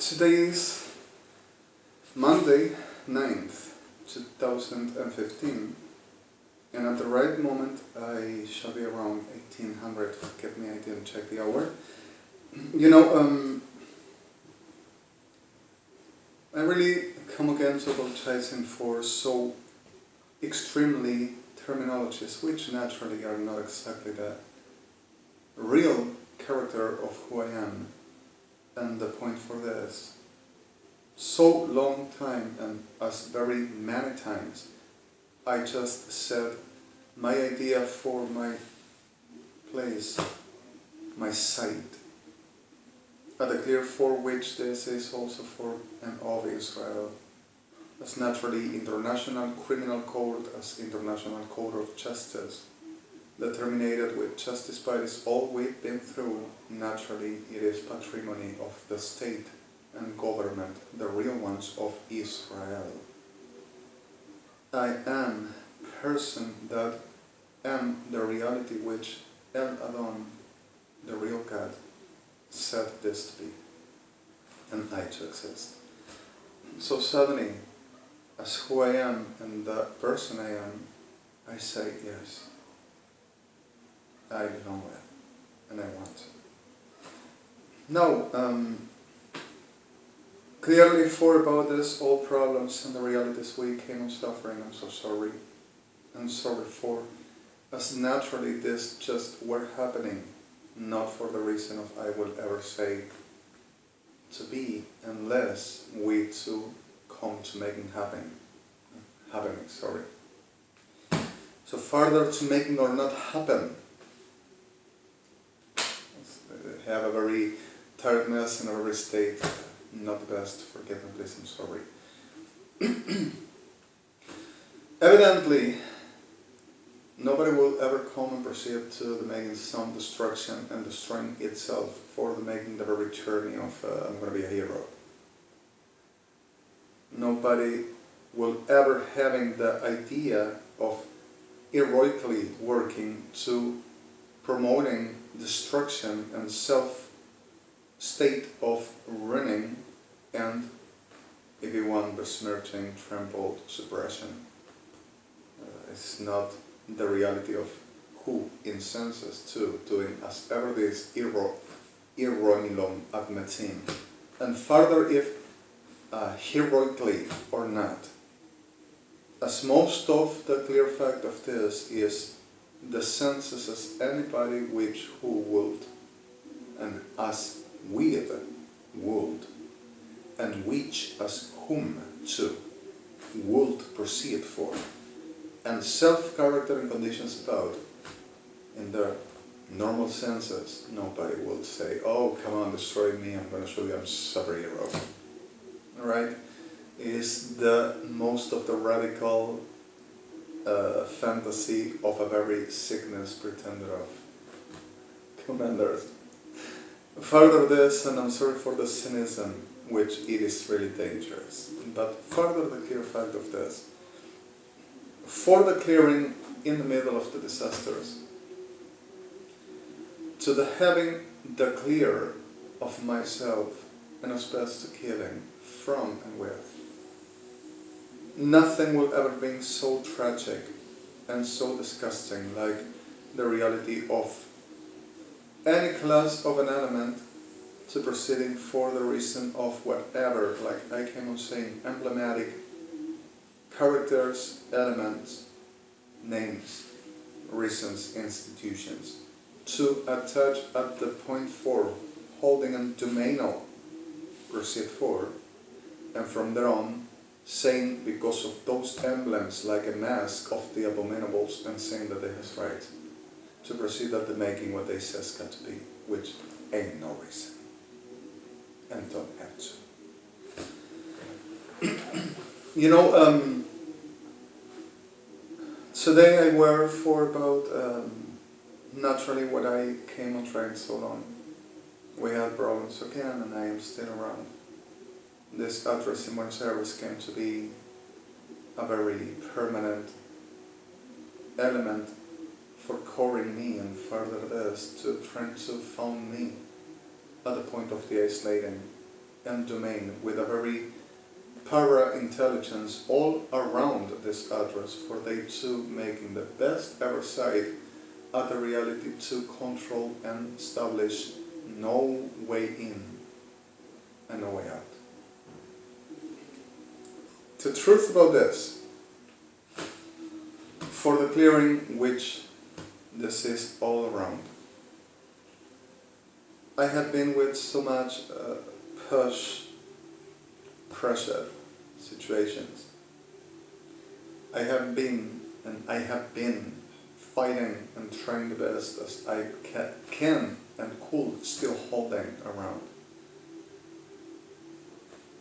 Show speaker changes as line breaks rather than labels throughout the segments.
Today is Monday 9th, 2015, and at the right moment I shall be around 1800. Forgive me, I didn't check the hour. I really come against apologizing for so extremely terminologies which naturally are not exactly the real character of who I am. And the point for this, so long time and as very many times, I just said my idea for my place, my site, at a clear for which this is also for an of Israel, as naturally International Criminal Code, as International Code of Justice, determined with justice bodies all we've been through. Naturally it is patrimony of the state and government, the real ones of Israel. I am person that am the reality which El Adon, the real God, said this to be, and I to exist. So suddenly, as who I am and the person I am, I say yes, I belong with, and I want to. Now, clearly for about this, all problems and the realities we came on suffering, I'm so sorry. I'm sorry for, as naturally this just were happening, not for the reason of I will ever say to be, unless we two come to making happening, sorry. So further to making or not happen, have a very tiredness and a very state, not the best, forgive me please, I'm sorry. Evidently, nobody will ever come and proceed to the making some destruction and destroying itself for the making the very journey of I'm going to be a hero. Nobody will ever having the idea of heroically working to promoting destruction and self-state of ruining and, if you want, besmirching, trampled, suppression. It's not the reality of who incenses to doing as ever this ironilom admetim. And further, if heroically or not, as most of the clear fact of this is the senses as anybody which who would, and as with would, and which as whom to would proceed for, and self-character and conditions about, in the normal senses, nobody will say, oh, come on, destroy me, I'm going to show you I'm a superhero. Alright? Is the most of the radical fantasy of a very sickness pretender of commanders. Further this, and I'm sorry for the cynicism, which it is really dangerous, but further the clear fact of this, for the clearing in the middle of the disasters, to the having the clear of myself and as best to killing from and with. Nothing will ever be so tragic and so disgusting like the reality of any class of an element to proceeding for the reason of whatever, like I came on saying, emblematic characters, elements, names, reasons, institutions, to attach at the point for holding and domainal proceed for, and from there on saying because of those emblems like a mask of the abominables and saying that they has right to proceed at the making what they says got to be, which ain't no reason and don't have to. Today I were for about naturally what I came on trying so long. We had problems again and I am still around. This address in Buenos Aires came to be a very permanent element for coring me and further this to trying to found me at the point of the isolating and domain with a very para-intelligence all around this address for they too making the best ever site at the reality to control and establish no way in and no way out. The truth about this, for the clearing which this is all around, I have been with so much push, pressure situations. I have been fighting and trying the best as I can and could still holding around.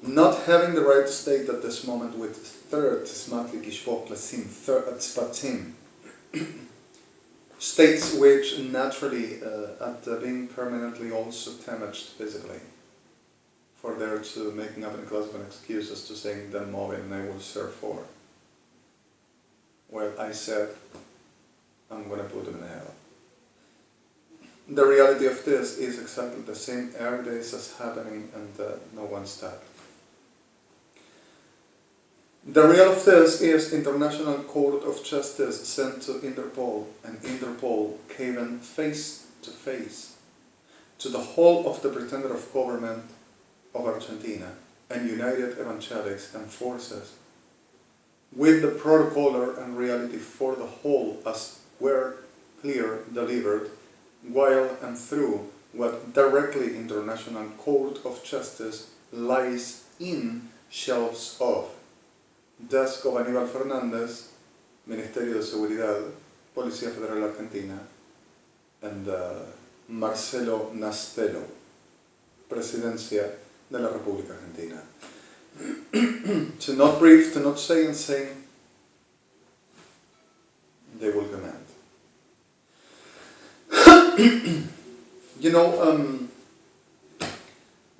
Not having the right state at this moment with third smatlik ishvoklasim, third spatim, states which naturally at being permanently also damaged physically. For there to making up in class of an excuses to saying them more and I will serve for. Well, I said, I'm going to put them in hell. The reality of this is exactly the same every day as happening and no one stopped. The real of this is International Court of Justice sent to Interpol, and Interpol came face to face to the whole of the pretender of government of Argentina and United Evangelics and Forces with the protocol and reality for the whole as were clear delivered while and through what directly International Court of Justice lies in shelves of desk of Aníbal Fernández, Ministerio de Seguridad, Policía Federal Argentina, and Marcelo Nastelo, Presidencia de la República Argentina. To not brief, to not say and say, they will command. You know,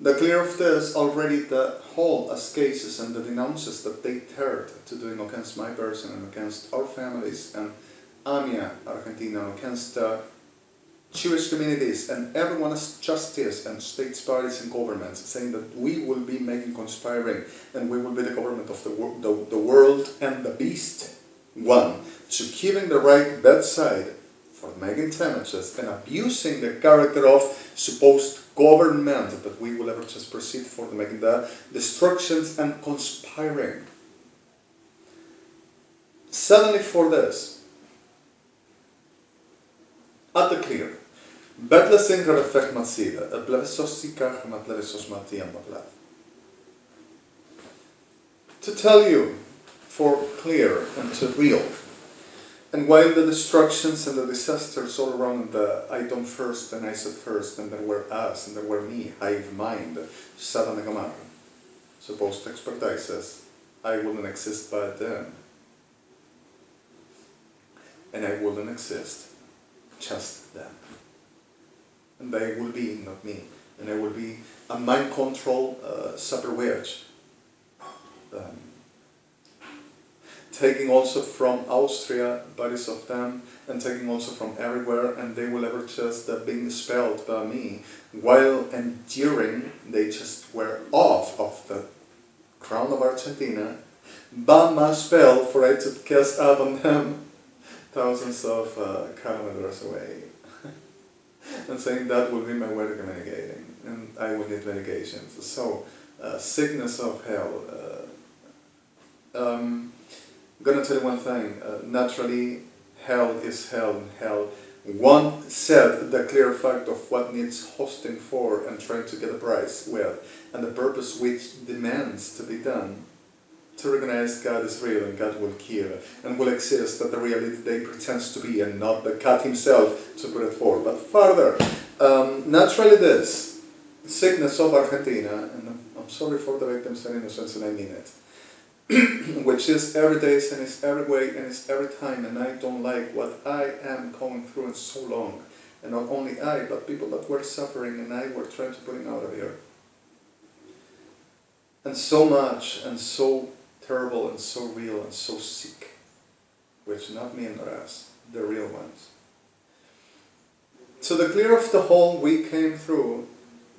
the clear of this already the whole as cases and the denounces that they dared to doing against my person and against our families and AMIA Argentina and against Jewish communities and everyone's justice and states, parties and governments saying that we will be making conspiring and we will be the government of the world and the beast. One, to keeping the right bedside for making damages and abusing the character of supposed government that we will ever just proceed for the making the destructions and conspiring. Suddenly for this, at the clear, Betlesin effect massive, a blevesosika matlevesos to tell you for clear and to real. And while the destructions and the disasters all around I done first and I said first and there were us and there were me, hive mind, Satan and Gamar, supposed expertises, I wouldn't exist by them. And I wouldn't exist, just them. And they will be, not me. And I will be a mind control super wedge. Taking also from Austria, bodies of them, and taking also from everywhere, and they will ever just being expelled by me, while enduring, they just were off of the crown of Argentina, by my spell for I to cast out on them thousands of kilometers away. And saying that will be my way of communicating, and I will need medications. So, sickness of hell. I'm gonna tell you one thing. Naturally, hell is hell, and hell. One said the clear fact of what needs hosting for and trying to get a prize with, and the purpose which demands to be done. To recognize God is real and God will kill and will exist at the reality they pretends to be and not the God himself to put it forward. But further, naturally this sickness of Argentina, and I'm sorry for the victims and innocents and I mean it, which is every day and it's every way and it's every time and I don't like what I am going through in so long. And not only I, but people that were suffering and I were trying to put him out of here. And so much and so terrible and so real and so sick, which not me and not us, the real ones. So the clear of the whole we came through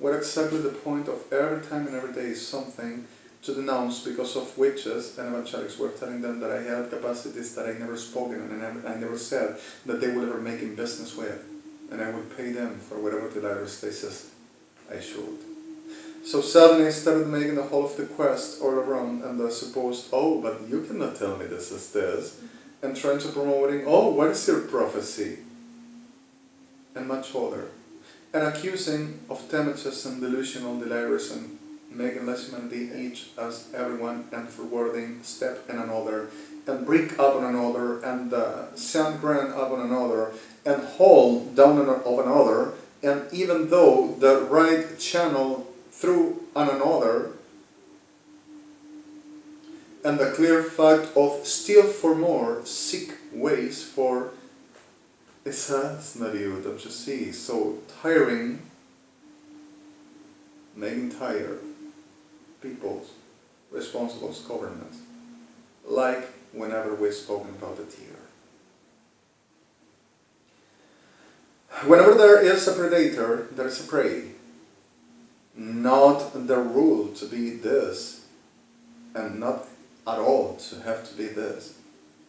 what exactly the point of every time and every day is something to denounce because of witches and evangelics were telling them that I had capacities that I never spoken and I never said that they would ever make in business with, and I would pay them for whatever the letters they said I should. So suddenly I started making the whole of the quest all around, and the supposed, oh, but you cannot tell me this is this, and trying to promoting, oh, what is your prophecy? And much other. And accusing of damages and delusional delirious and making less humanity each as everyone and forwarding step in another and break up on another and sound grand up on another and hold down of another, and even though the right channel through on another, and the clear fact of still for more seek ways for Isasnariu, don't you see? So tiring, making tired people's responsible governments, like whenever we've spoken about it here. Whenever there is a predator, there is a prey. Not the rule to be this, and not at all to have to be this.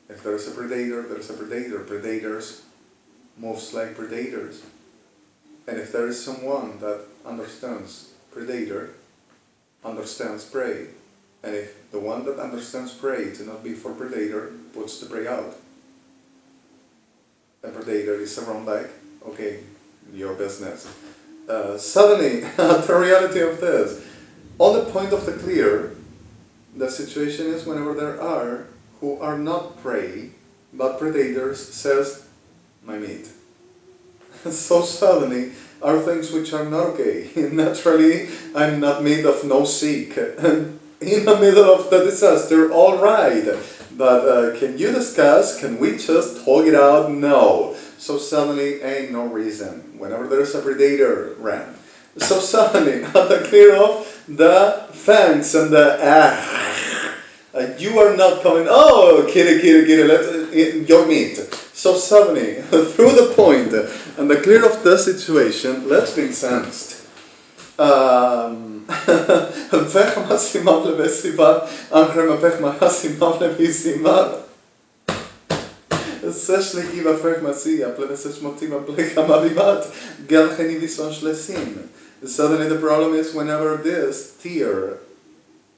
If there is a predator, there is a predator. Predators moves like predators. And if there is someone that understands predator, understands prey, and if the one that understands prey to not be for predator puts the prey out, and predator is around like, okay, your business. Suddenly, the reality of this, on the point of the clear, the situation is whenever there are who are not prey, but predators, says, my meat. So suddenly, are things which are not okay. Naturally, I'm not made of no sick. And in the middle of the disaster, all right. But can you discuss? Can we just talk it out? No. So suddenly, ain't no reason. Whenever there's a predator, ran. So suddenly, at the clear off, the thanks and the you are not coming. Oh, kitty, let's your meat. So suddenly, through the point and the clear of the situation, let's be incensed. Suddenly the problem is whenever this tear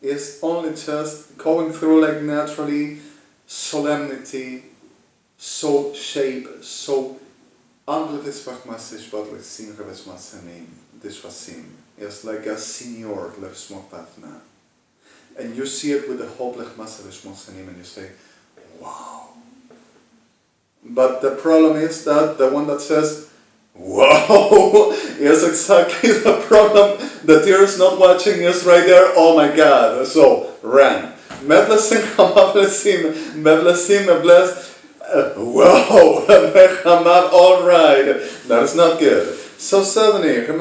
is only just going through like naturally solemnity, so shape, so it's like a senior and you see it with the whole and you say, wow. But the problem is that the one that says, wow, is exactly the problem. The tear is not watching, is right there, oh my God. So, ran. Wow, all right, that's not good. So suddenly, and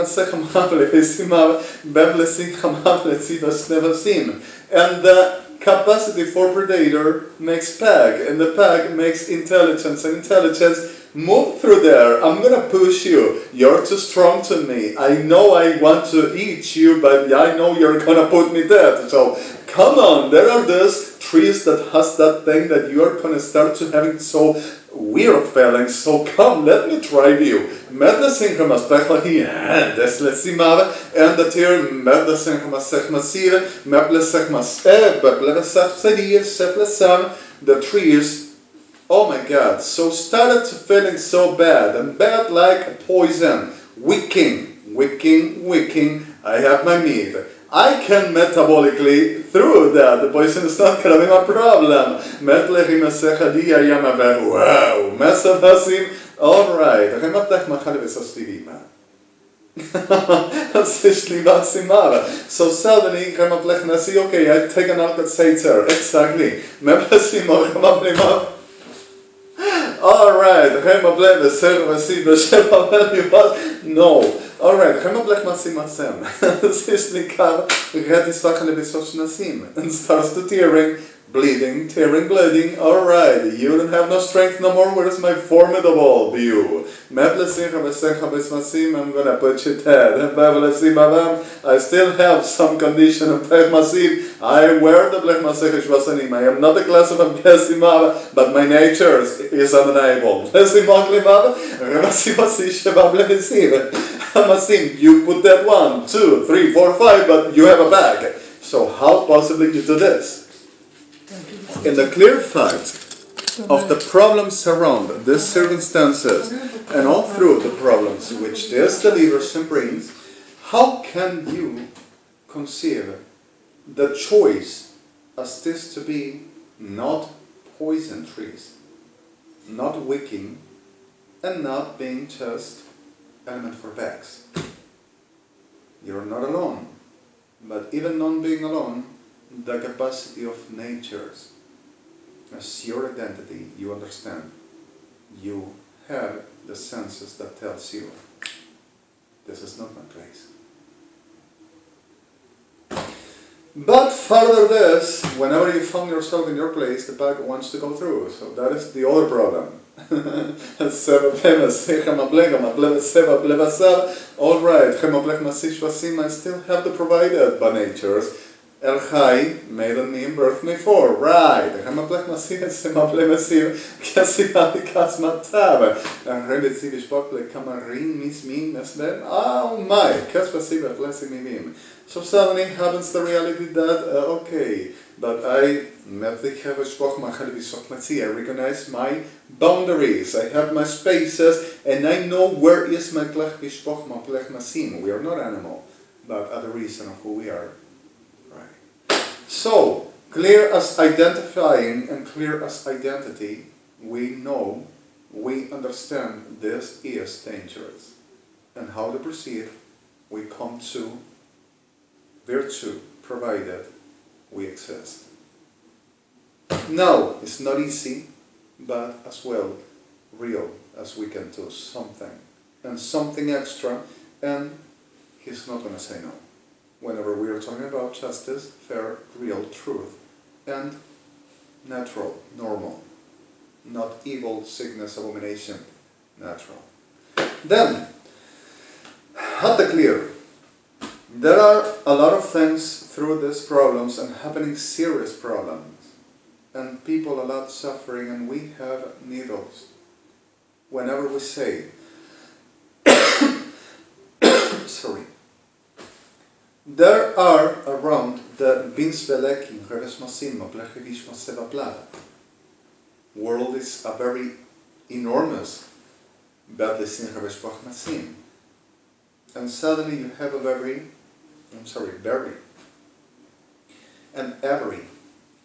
the capacity for predator makes peg, and the peg makes intelligence, and intelligence move through there. I'm gonna push you. You're too strong to me. I know I want to eat you, but I know you're gonna put me dead. So come on, there are these trees that has that thing that you are gonna start to having so weird feelings. So come, let me drive you. And the tear the trees, oh my God, so started feeling so bad, and bad like poison, wicking, I have my meat. I can metabolically through that, the poison is not gonna be my problem. Wow, alright, so suddenly, okay, I take an Alka-Seltzer, exactly. Alright, no. Alright, and starts to tearing, bleeding, tearing, bleeding. Alright, you don't have no strength no more. Where's my formidable view? I'm gonna put you dead. I still have some condition of blech massiv. I wear the blech masechesh vasanim. I am not a class of blessimava, but my nature is undeniable. You put that 1, 2, 3, 4, 5, but you have a bag. So how possibly you do this? In the clear fact of the problems around these circumstances and all through the problems which this delusion brings, how can you conceive the choice as this to be not poison trees, not wicking, and not being just element for bags? You're not alone, but even non being alone, the capacity of natures as your identity, you understand. You have the senses that tells you, this is not my place. But further this, whenever you find yourself in your place, the bag wants to go through. So that is the other problem. Alright, I still have the provided by natures. El Chai made on me and birthed me for. Right. Oh my. So suddenly happens the reality that, okay, but I recognize my boundaries, I have my spaces, and I know where is my plech vishpoch, my plech masim. We are not animal, but are the reason of who we are. Right. So, clear as identifying and clear as identity, we know, we understand this is dangerous. And how to proceed, we come to virtue, provided we exist. Now, it's not easy, but as well real as we can do something. And something extra, and he's not going to say no. Whenever we are talking about justice, fair, real, truth, and natural, normal. Not evil, sickness, abomination, natural. Then, at the clear, there are a lot of things through these problems and happening serious problems. And people a lot suffering, and we have needles. Whenever we say, sorry, there are around the world is a very enormous, and suddenly you have a very, and every,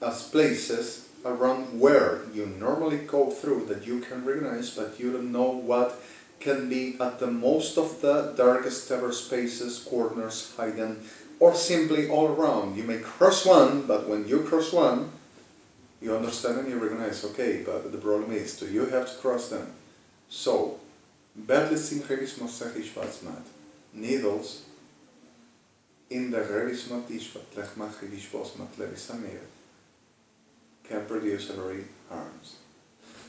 as places around where you normally go through that you can recognize, but you don't know what can be at the most of the darkest ever spaces, corners, hidden, or simply all around. You may cross one, but when you cross one, you understand and you recognize, okay, but the problem is, do you have to cross them? So, needles in the can produce very harms.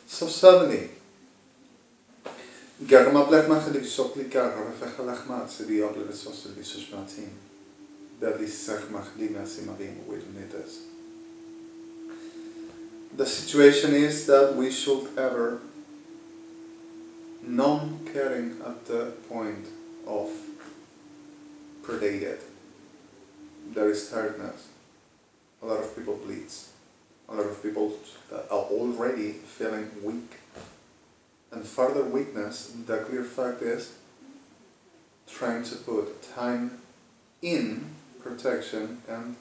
So suddenly, the situation is that we should ever, non-caring at the point of predated. There is tiredness. A lot of people bleeds. A lot of people are already feeling weak. And further weakness, the clear fact is trying to put time in protection, and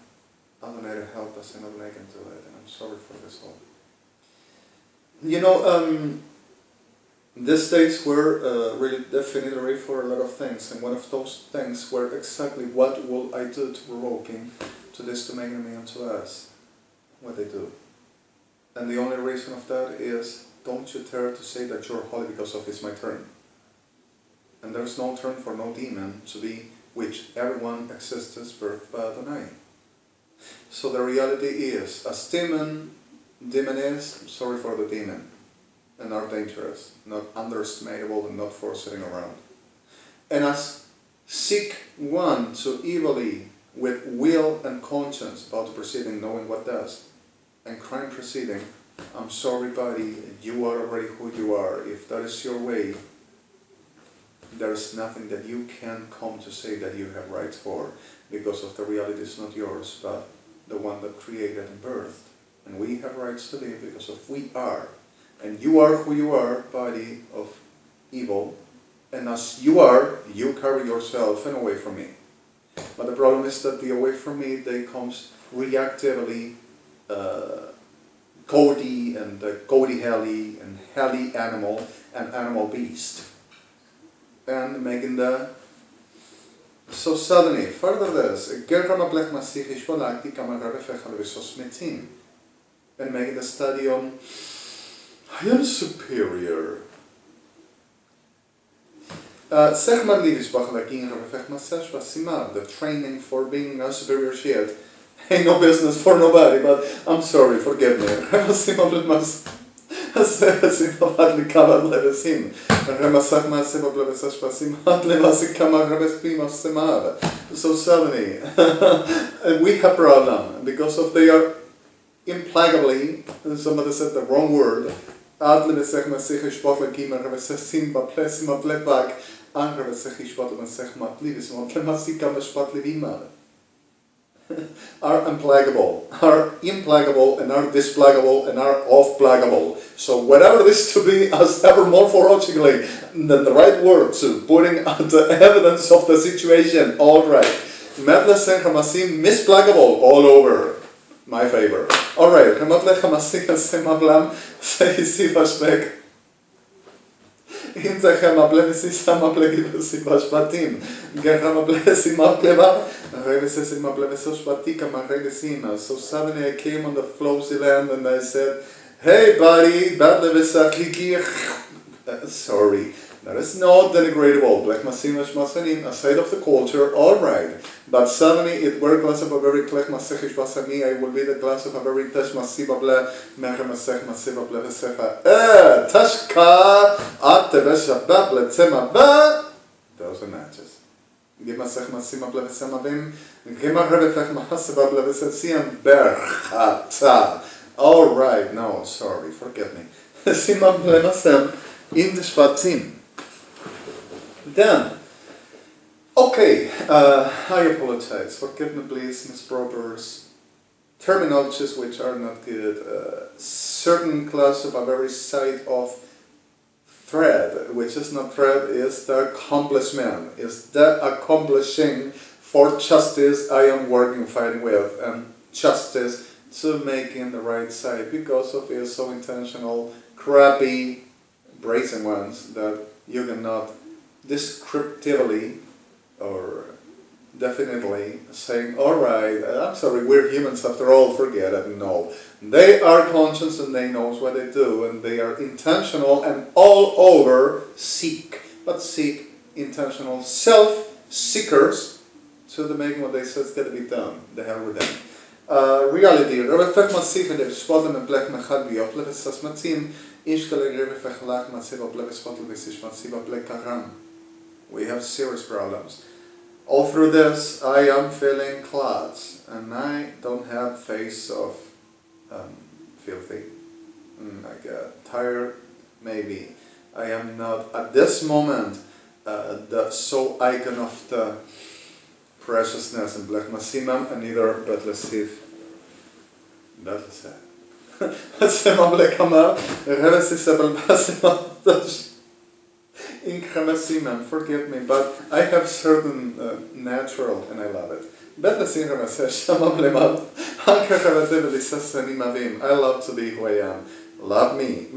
Adonai help us and Adonai can do it. And I'm sorry for this all. You know, these days were really definitory for a lot of things, and one of those things were exactly what will I do to provoking to this to make me unto us what they do. And the only reason of that is, don't you dare to say that you're holy because of it's my turn. And there's no turn for no demon to be which everyone exists birthed by Adonai. So the reality is, as demon is, sorry for the demon, and not dangerous, not underestimatable, and not for sitting around. And as seek one to evilly, with will and conscience, about proceeding, knowing what does, and crime proceeding, I'm sorry buddy, you are already who you are. If that is your way, there's nothing that you can come to say that you have rights for, because of the reality is not yours, but the one that created and birthed. And we have rights to live because of we are. And you are who you are, body of evil. And as you are, you carry yourself and away from me. But the problem is that the away from me, they comes reactively Cody and Cody Heli and Heli animal and animal beast. And making the so suddenly, further this, and making the study on I am superior. The training for being a superior shit ain't no business for nobody, but I'm sorry, forgive me. So suddenly, we have problem because of they are implacably, somebody said the wrong word, are implacable, and are displacable, and are off-placable. So whatever this to be as ever morphologically than the right word to putting out the evidence of the situation, all right. Medless and Hamasim misplacable all over. My favor. All right. Hamatlech Hamasik and Semablam say Sivashbek. In the Hamablesi Samablesi Bashbatim. Gerhamablesi Mapleva. So suddenly I came on the floaty land and I said, hey buddy, sorry, that is not denigratable. Black Masimash Masanim, aside of the culture, alright. But suddenly it were a glass of a very klech masechish basami, I will be the glass of a very tesh masiba ble, mecher masech masiba ble vesecha. Tashka, at the veshabab le tema ba. Those are matches. Gimasech masima ble vesemavim, gimar rebefech mahasiba ble vesesiam berchata. Alright, no, sorry, forgive me. Sima ble masem in the shvatim. Then, okay, I apologize. Forgive me, please, misproperers. Terminologies which are not good. Certain class of a very side of thread, which is not thread, is the accomplishment, is the accomplishing for justice I am working, fighting with, and justice to making the right side because of it so intentional, crappy, bracing ones that you cannot descriptively or definitely saying, alright, I'm sorry, we're humans after all, forget it. No. They are conscious and they know what they do and they are intentional and all over seek. But seek intentional self-seekers to the making what they say is going to be done. The hell with them. Reality. We have serious problems. All through this, I am feeling clouds, and I don't have face of filthy, like tired, maybe. I am not at this moment the so icon of the preciousness and black masimam, and neither but lasif. That is it. Forgive me, but I have certain natural, and I love it. I love to be who I am. Love me.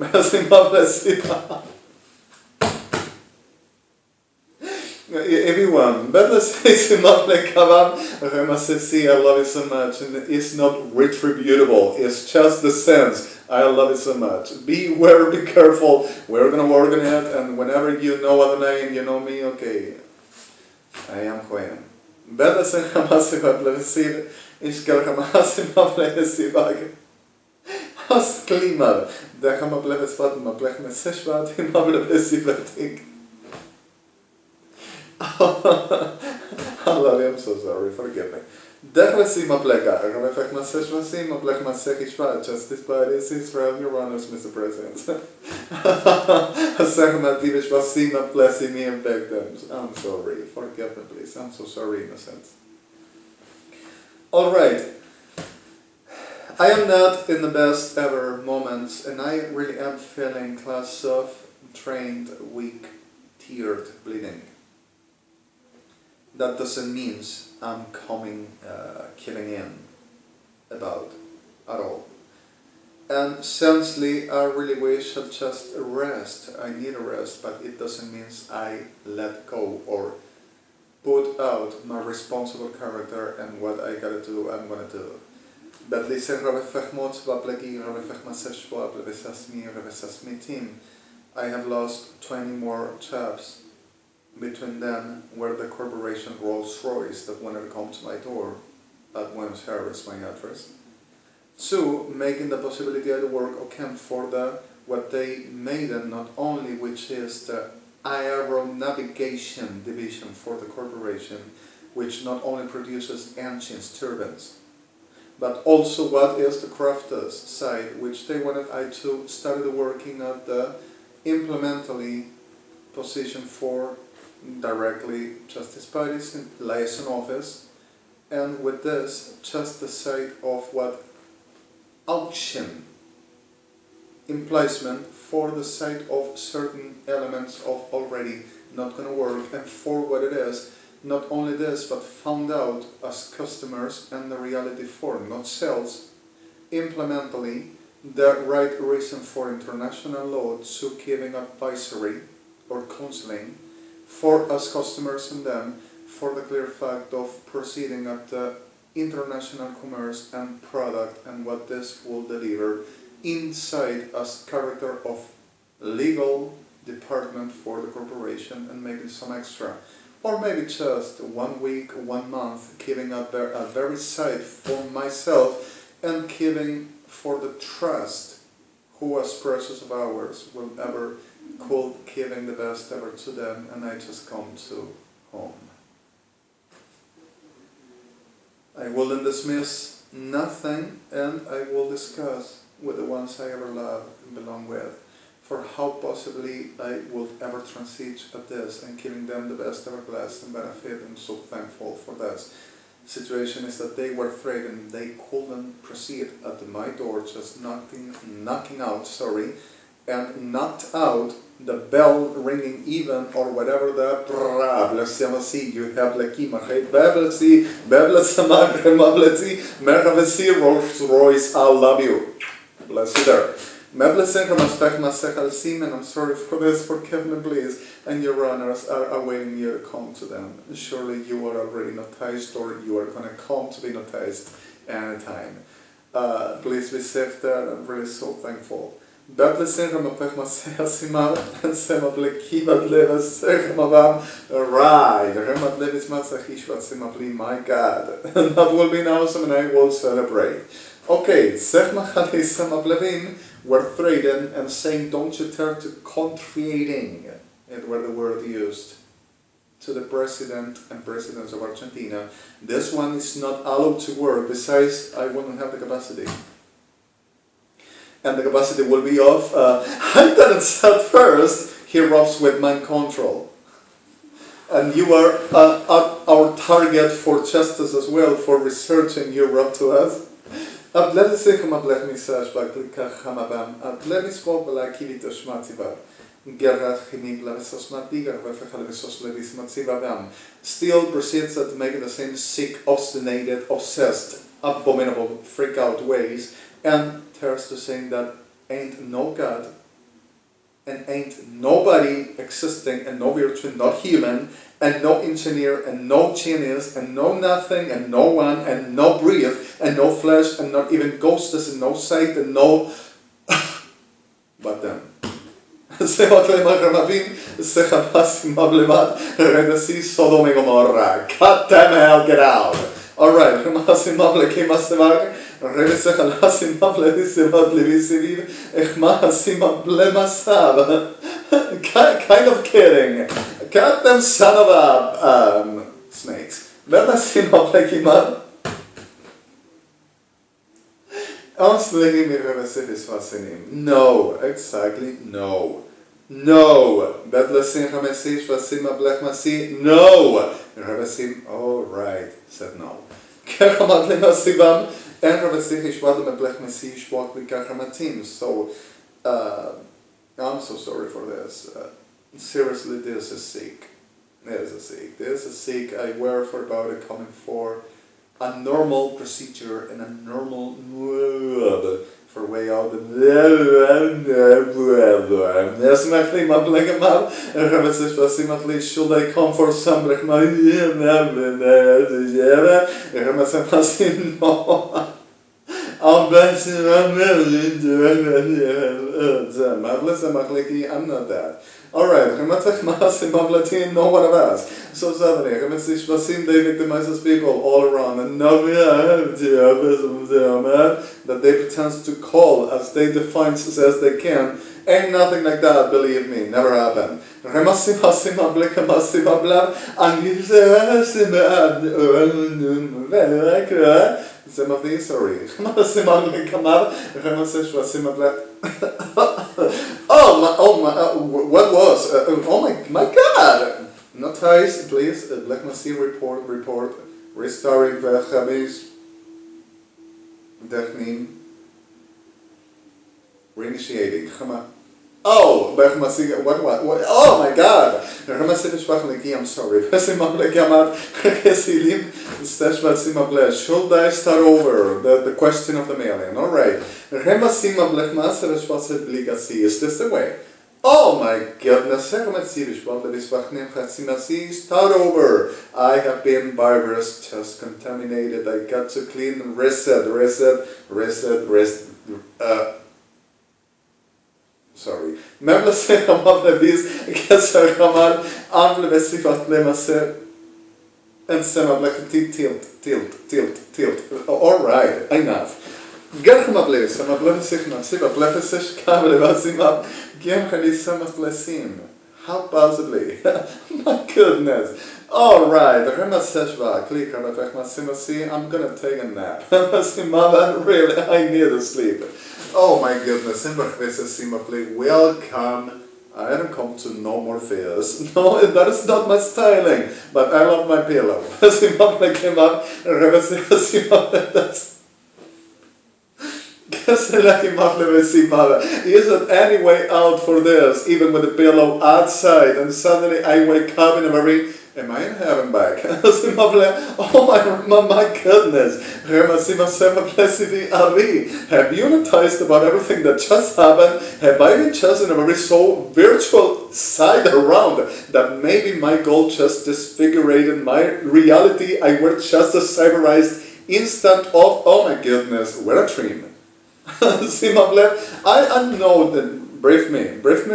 Everyone, I love you so much, and it's not retributable, it's just the sense, I love you so much. Beware, be careful, we're going to work on it, and whenever you know Adonai and you know me, okay, I am who I am. Iskelka Hasima Plesivag. Has Klima, the Hama Plevesvat, Maplech Meseshvat, Himabla Plesivatik. Allah, I'm so sorry, forgive me. Depresi Maplega, Ramefek Maseshvasim, Maplech Masechishvat, Justice by this Israel, Your Honors, Mr. President. Hasema Divishvasim, Maplesi me and victims. I'm sorry, forgive me, please. I'm so sorry, in a sense. Alright. I am not in the best ever moments, and I really am feeling class of trained, weak, teared, bleeding. That doesn't mean I'm giving in about at all. And essentially, I really wish I'd just rest. I need a rest, but it doesn't mean I let go or put out my responsible character and what I gotta do, I'm gonna do. But listen, I have lost 20 more jobs. Between them were the corporation Rolls-Royce that wanted to come to my door at Buenos Aires, my address. 2, making the possibility to work for the what they made and not only, which is the aeronavigation division for the corporation, which not only produces engines, turbines, but also what is the crafters side, which they wanted I to start working at the implementally position for directly justice parties in liaison office, and with this just the side of what auction emplacement for the side of certain elements of already not gonna work, and for what it is, not only this but found out as customers and the reality for not sales implementally the right reason for international law to giving advisory or counseling for us customers and them for the clear fact of proceeding at the international commerce and product and what this will deliver inside as character of legal department for the corporation and maybe some extra. Or maybe just 1 week, 1 month, giving up a very side for myself and giving for the trust who as precious of ours will ever could giving the best ever to them, and I just come to home. I will then dismiss nothing, and I will discuss with the ones I ever loved and belong with, for how possibly I will ever transit at this and giving them the best ever blessed and benefit, and so thankful for that. Situation is that they were afraid and they couldn't proceed at my door, just knocking out, and knocked out the bell ringing even, or whatever the you have Rolls Royce, I love you. Bless you there. And I'm sorry for this, forgive me please, and your honors are awaiting you to come to them. Surely you are already noticed, or you are going to come to be noticed anytime. Please be safe there, I'm really so thankful. Right, right, my God, that will be awesome and I will celebrate. Okay, were threatened and saying, don't you turn to contrating, it were the word used, to the president and presidents of Argentina. This one is not allowed to work, besides I wouldn't have the capacity. And the capacity will be off. I didn't start first, he robs with mind control. And you are our target for justice as well, for researching you rob to us. Let me say let me search back to Kahamabam. Let me spoke like Kilito Schmatiba. Still proceeds at making the same sick, obstinate, obsessed, abominable, freak out ways, and turns to saying that ain't no God and ain't nobody existing and no virtue, not human, and no engineer and no genius and no nothing and no one and no breath and no flesh and not even ghosts and no sight and no but them. Sodom and Gomorrah. Cut them hell, get out. Alright, Masimable Kimasavak, Revisasimable Visiviv, Echmasimable Masab. Kind of kidding. Goddamn son of a snakes. Vernasimable Kimar. No, exactly, no. No. No. Alright, said no. So, I'm so sorry for this. Seriously, this is sick. This is sick. I worry for about it coming for a normal procedure and a normal for way out of should I come for some I'm not that. Alright, no one of us. So suddenly, they victimize people all around, and now that they pretend to call as they define as they can. Ain't nothing like that, believe me, never happened. Some of these, sorry. What was? Oh my God! Notice, please, Black Machine report, restoring the Habis, Technim, reinitiating. Oh, what? Oh my God! I'm sorry. Should I start over? The question of the mailing. Alright. Is this the way? Oh my goodness. Start over. I have been virus just contaminated. I got to clean and reset. Sorry. Members say this and some of like tilt. Alright, enough. How possibly? My goodness. Alright, I'm gonna take a nap. Really, I need to sleep. Oh my goodness, welcome. I haven't come to no more fears. No, that is not my styling. But I love my pillow. Is it any way out for this, even with the pillow outside, and suddenly I wake up in a very, am I in heaven back? Oh my goodness. Have you noticed about everything that just happened? Have I been just in a very so virtual side around that maybe my goal just disfigured my reality? I were just a cyberized instant of, oh my goodness, what a dream. I know that brief me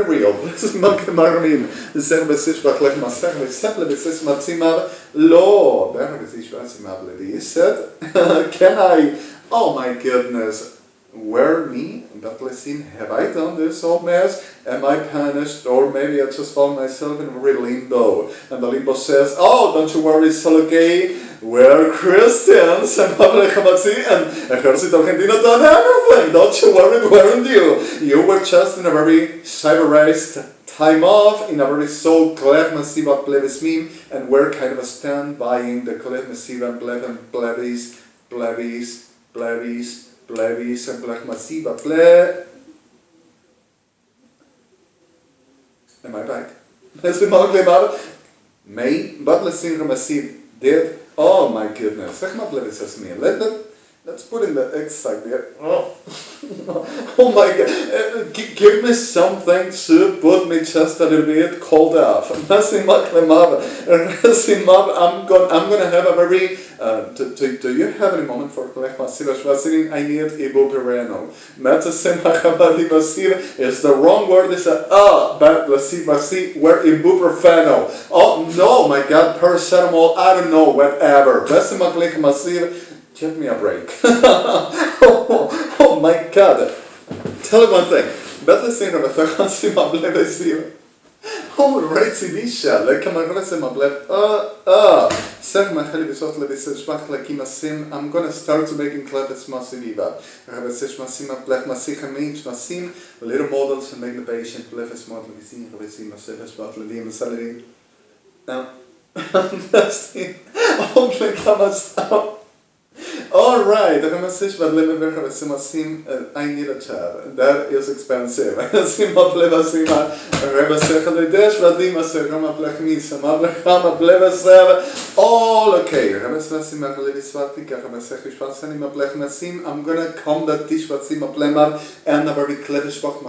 real. This is Marmin. The same message but like myself, except this is Matzima Law. He said, can I? Oh my goodness. Where me? But listen, have I done this old mess? Am I punished? Or maybe I just found myself in a real limbo. And the limbo says, oh, don't you worry, it's all okay. We're Christians. And Ejército Argentino done everything. Don't you worry, weren't you? You were just in a very cyberized time off, in a very so Klev Masiva Plebismim, and we're kind of a stand buying the Klev Masiva Plebis, and Klev Masiva Ple. Am I back? Let's be more clear. May, but let's see Masiv did. Oh my goodness. Let them. Let's put in the exactly. Oh, oh my God! Give me something to put me just a little bit cold off. I'm gonna have a very. Do you have any moment for Klech? I need Ibu Pereno. Is the wrong word. Is but where Ibuprofeno. Oh no, my God! Paracetamol. I don't know. Whatever. Give me a break. Oh my God. Tell me one thing. Better say no, but I can't see my blood. Oh, right, Elishel. Like, I'm gonna say my blood. I'm gonna start to making cleves massiva. Little models and make the patient cleves model. Now, alright, I need a chair. That is expensive. All okay. I'm gonna come that dish and a very clever spot.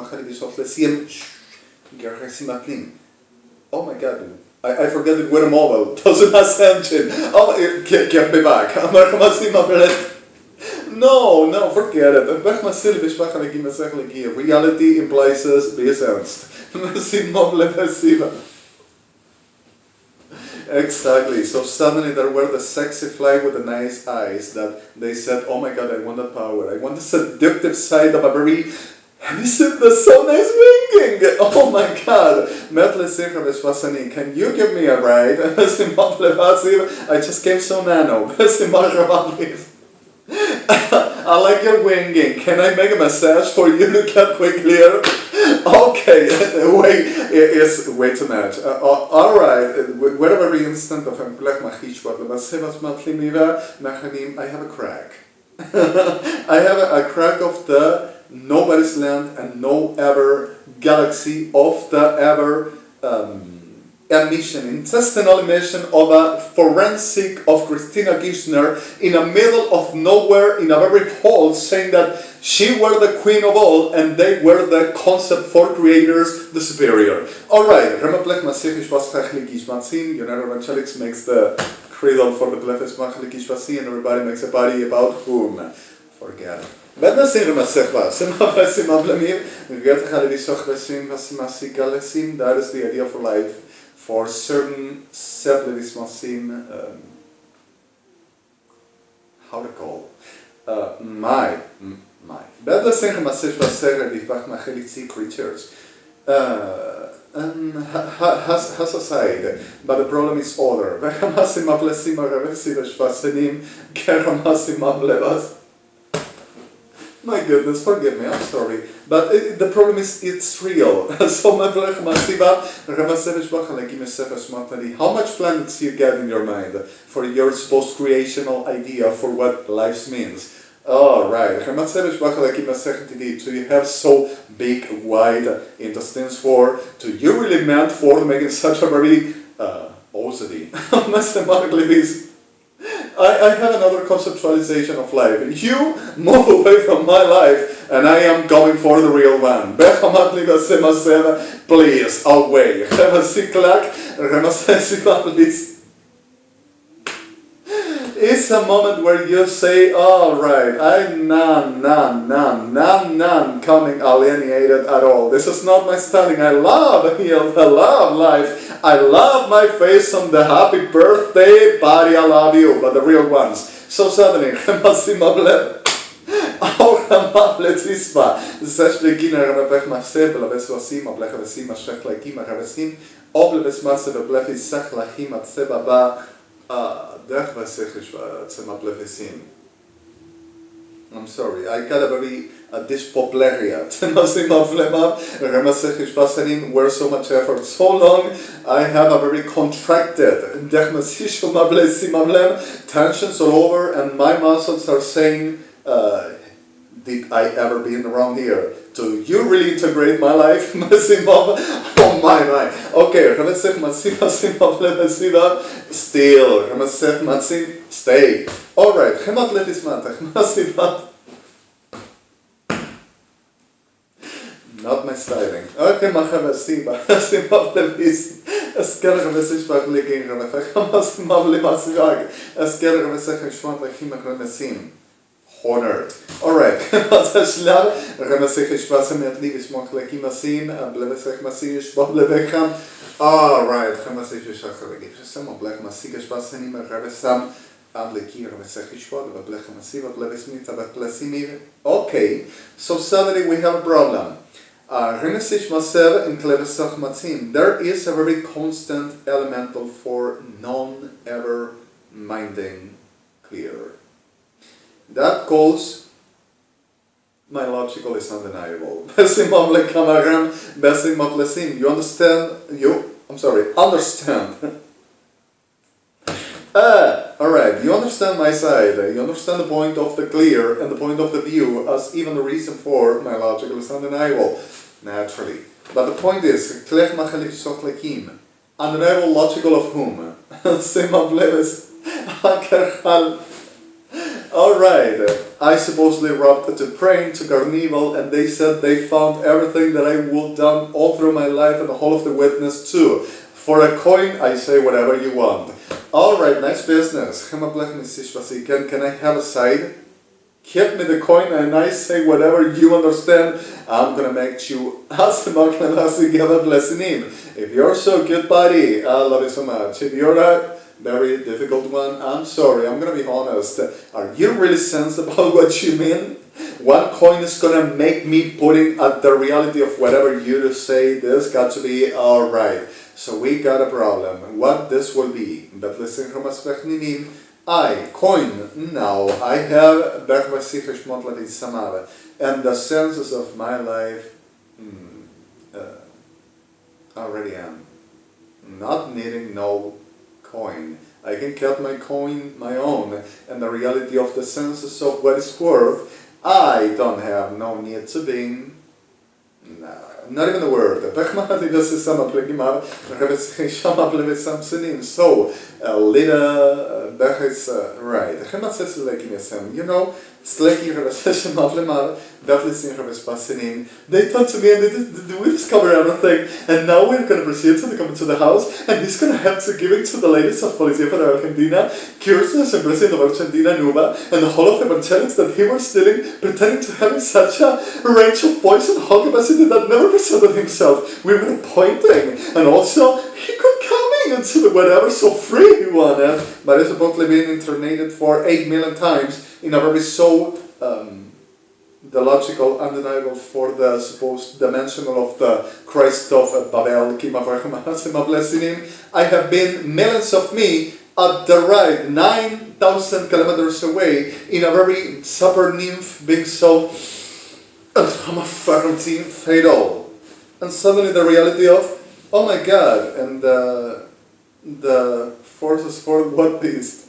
Oh my God. I forget it with a mobile. Doesn't have engine. Oh, get me back. No, forget it. Reality implies be ernst. Exactly. So suddenly there were the sexy fly with the nice eyes that they said, oh my God, I want the power. I want the seductive side of a very... This is the so nice winking! Oh my God! Can you give me a ride? I just came so nano. I like your winging. Can I make a massage for you to get quickly? Okay, wait, it's way too much. Alright, whatever the instant of I have a crack. I have a crack of the nobody's land and no ever galaxy of the ever intestinal emission of a forensic of Christina Kirchner in the middle of nowhere in a very hall saying that she were the queen of all and they were the concept for creators, the superior. Alright, United Evangelics makes the cradle for the Plefes Machlikishvasi and everybody makes a party about whom? Forget it. That is the idea for life for certain how to call my creatures has a side, but the problem is other. My goodness, forgive me, I'm sorry. But the problem is, it's real. So, how much planets you get in your mind for your post-creational idea for what life means? Oh, right. So you have so big, wide intestines for, do you really meant for making such a very OCD? Mathematically, this. I have another conceptualization of life. You move away from my life, and I am going for the real one. Please, away. It's a moment where you say, alright, I'm none coming alienated at all. This is not my styling. I love health, I love life. I love my face on the happy birthday party, I love you, but the real ones. So suddenly, I'm sorry, I got a very dyspopleria. Where so much effort, so long, I have a very contracted tensions all over, and my muscles are saying, did I ever been around here? Do you really integrate my life? Oh my. Okay, still, stay. Alright, not my styling. Okay, honored. Alright, okay, so suddenly we have a problem. There is a very constant elemental for non-ever minding clear. That calls my logical is undeniable. You understand? Understand. Alright, you understand my side. You understand the point of the clear and the point of the view as even the reason for my logical is undeniable. Naturally. But the point is, undeniable logical of whom? Alright, I supposedly robbed to praying to Carnival, and they said they found everything that I would done all through my life and the whole of the witness too. For a coin, I say whatever you want. Alright, nice business. Can I have a side? Give me the coin and I say whatever you understand. I'm gonna make you if you're so good, buddy, I love you so much. If you're a very difficult one, I'm sorry, I'm gonna be honest. Are you really sensitive about what you mean? One coin is gonna make me putting at the reality of whatever you say. This got to be alright. So we got a problem. What this will be? But listen, I, coin, now I have and the senses of my life already am. Not needing no coin. I can get my coin my own, and the reality of the senses of what is worth, I don't have no need to be. Not even a word. So, right. You know, they talk to me and we discover everything, and now we're going to proceed to come to the house, and he's going to have to give it to the ladies of Policía for Argentina, Kirsten, the president of Argentina, Nuba, and the whole of the evangelics that he was stealing, pretending to have such a range of voice and whole capacity that never presented himself. We were pointing, and also he could come into the whatever so free he wanted, but it's supposedly been incarnated for 8 million times in a very so the logical, undeniable for the supposed dimensional of the Christ of Babel, I have been millions of me at the right 9,000 kilometers away in a very super nymph being so fatal. And suddenly the reality of, oh my God, and the forces for what beast?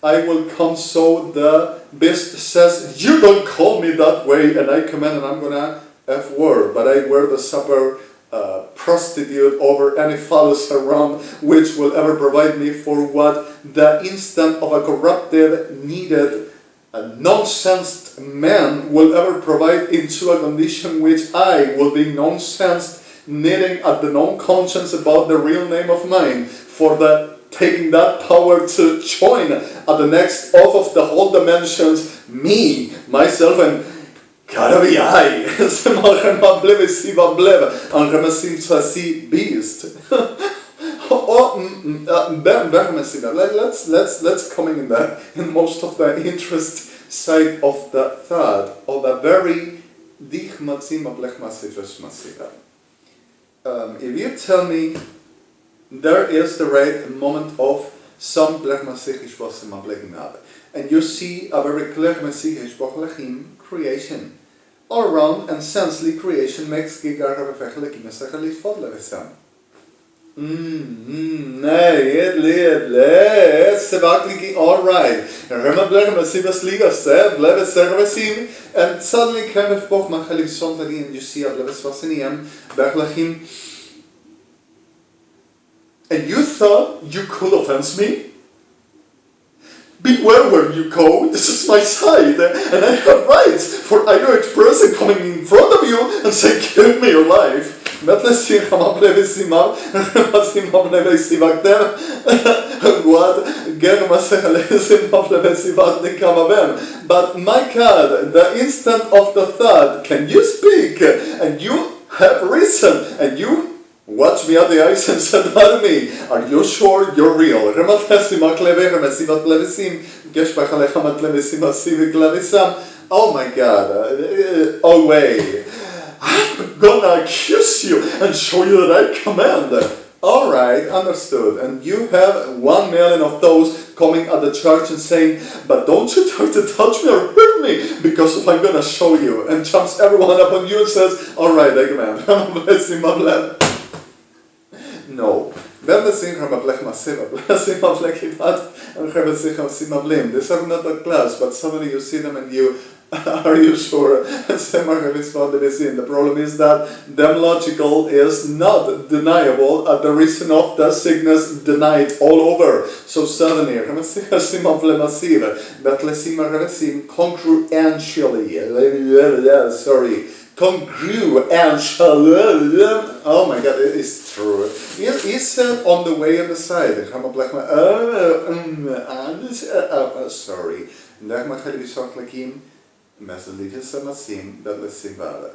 I will come, so the beast says, you don't call me that way, and I command, and I'm gonna F word, but I wear the supper prostitute over any phallus around which will ever provide me for what the instant of a corrupted, needed, nonsensed man will ever provide into a condition which I will be nonsensed, needing at the non-conscience about the real name of mine, for the taking that power to join at the next off of the whole dimensions, me, myself, and gotta be I. Beast. Let's coming in that in most of the interest side of the thought of the very if you tell me there is the right moment of some and you see a very clear creation. All around and sensely creation makes It's all right. And suddenly came a folk and you see a and you thought you could offense me? Beware where you go, this is my side, and I have rights for either person coming in front of you and say, give me your life. What? But my God, the instant of the thought, can you speak? And you have reason, and you watch me at the eyes and said to me, are you sure you're real? Oh my God, away. I'm gonna accuse you and show you that I command. Alright, understood. And you have 1 million of those coming at the church and saying, but don't you try to touch me or hurt me, because I'm gonna show you. And jumps everyone up on you and says, alright, I command. No. These are not the class, but suddenly you see them and you, are you sure? The problem is that them logical is not deniable at the reason of the sickness denied all over. So suddenly, oh my God, it is true. He said on the way on the side, sorry.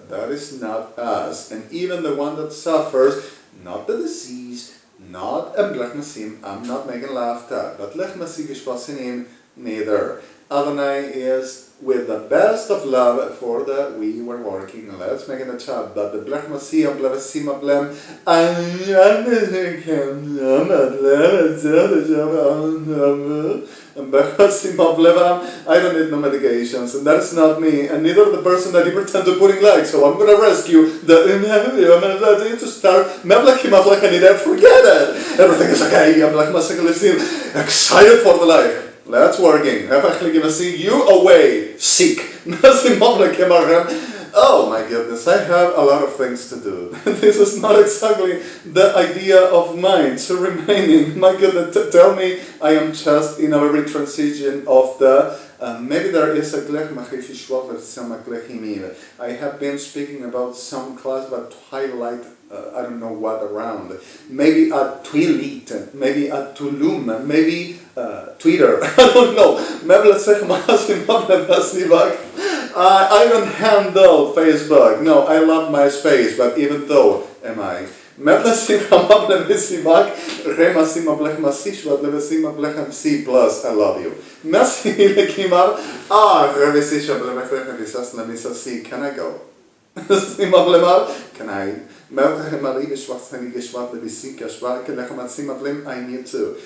That is not us. And even the one that suffers, not the disease, not I'm not making laughter, but neither. Adonai is with the best of love for the we were working. Let's make it a chat. But the Blech Masiah Blevesima Blem I don't need no medications, and that's not me, and neither the person that you pretend to put in like. So I'm gonna rescue the to start forget it. Everything is okay. I'm like excited for the life. That's working. See you away, sick. Oh my goodness, I have a lot of things to do. This is not exactly the idea of mine. So remaining, my goodness, tell me I am just in a very transition of the, maybe there is a I have been speaking about some class, but highlight I don't know what around. Maybe at Tweet, maybe at Tulum, maybe Twitter. I don't know. I don't handle Facebook. No, I love MySpace, but even though, am I? C plus, I love you. Can I go? Can I? I need to.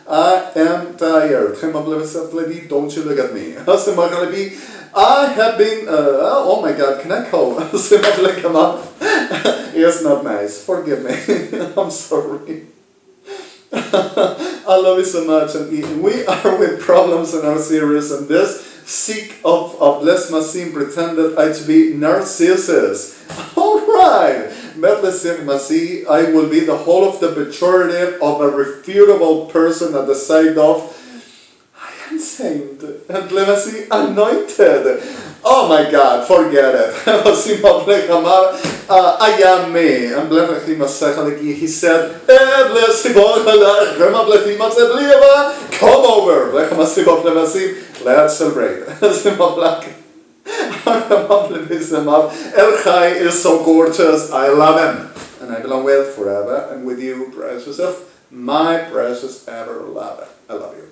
I am tired. Don't you look at me. I have been, oh my God, can I go? It's not nice. Forgive me. I'm sorry. I love you so much. And we are with problems in our series, and this sick of Bless Masim pretended I to be Narcissus. Alright! I will be the whole of the pejorative of a refutable person at the side of I am saint and anointed. Oh my God, forget it. I am me. And he said, come over. Let's celebrate. El Chai is so gorgeous. I love him. And I belong with forever and with you, precious of my precious ever lover. I love you.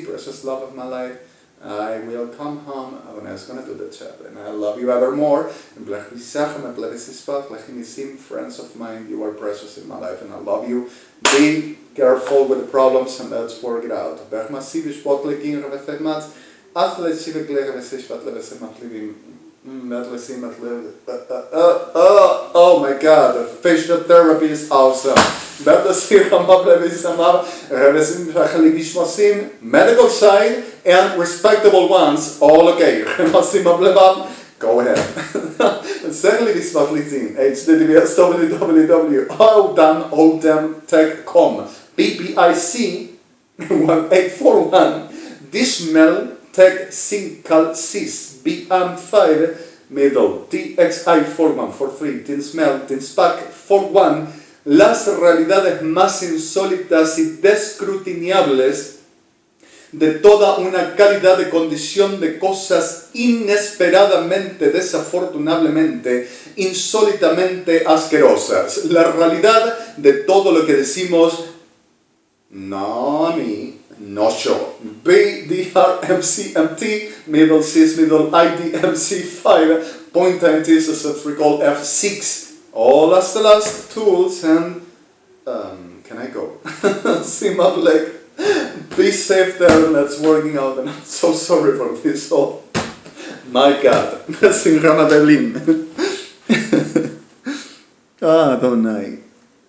Precious love of my life. I will come home when I was going to do the chat. And I love you evermore. And friends of mine, you are precious in my life and I love you. Be careful with the problems and let's work it out. Oh my god, facial therapy is awesome. Medical side and respectable ones, all okay. Go ahead. Secondly, this HTTPS www.odamtech.com BBIC 1841 Dismel Tech Sincal Cis BM5 Middle TXI 4143 Tinsmel Tinspac 41 las realidades más insólitas y descrutinables de toda una calidad de condición de cosas inesperadamente, desafortunadamente, insólitamente asquerosas. La realidad de todo lo que decimos, no a mí, no yo. BDRMCMT, middle cis, middle IDMC5, point antithesis, recall F6. All as the last tools and, can I go? Simap leg. Be safe there, and that's working out, and I'm so sorry for this all. My God, that's in Rana Berlin. Adonai.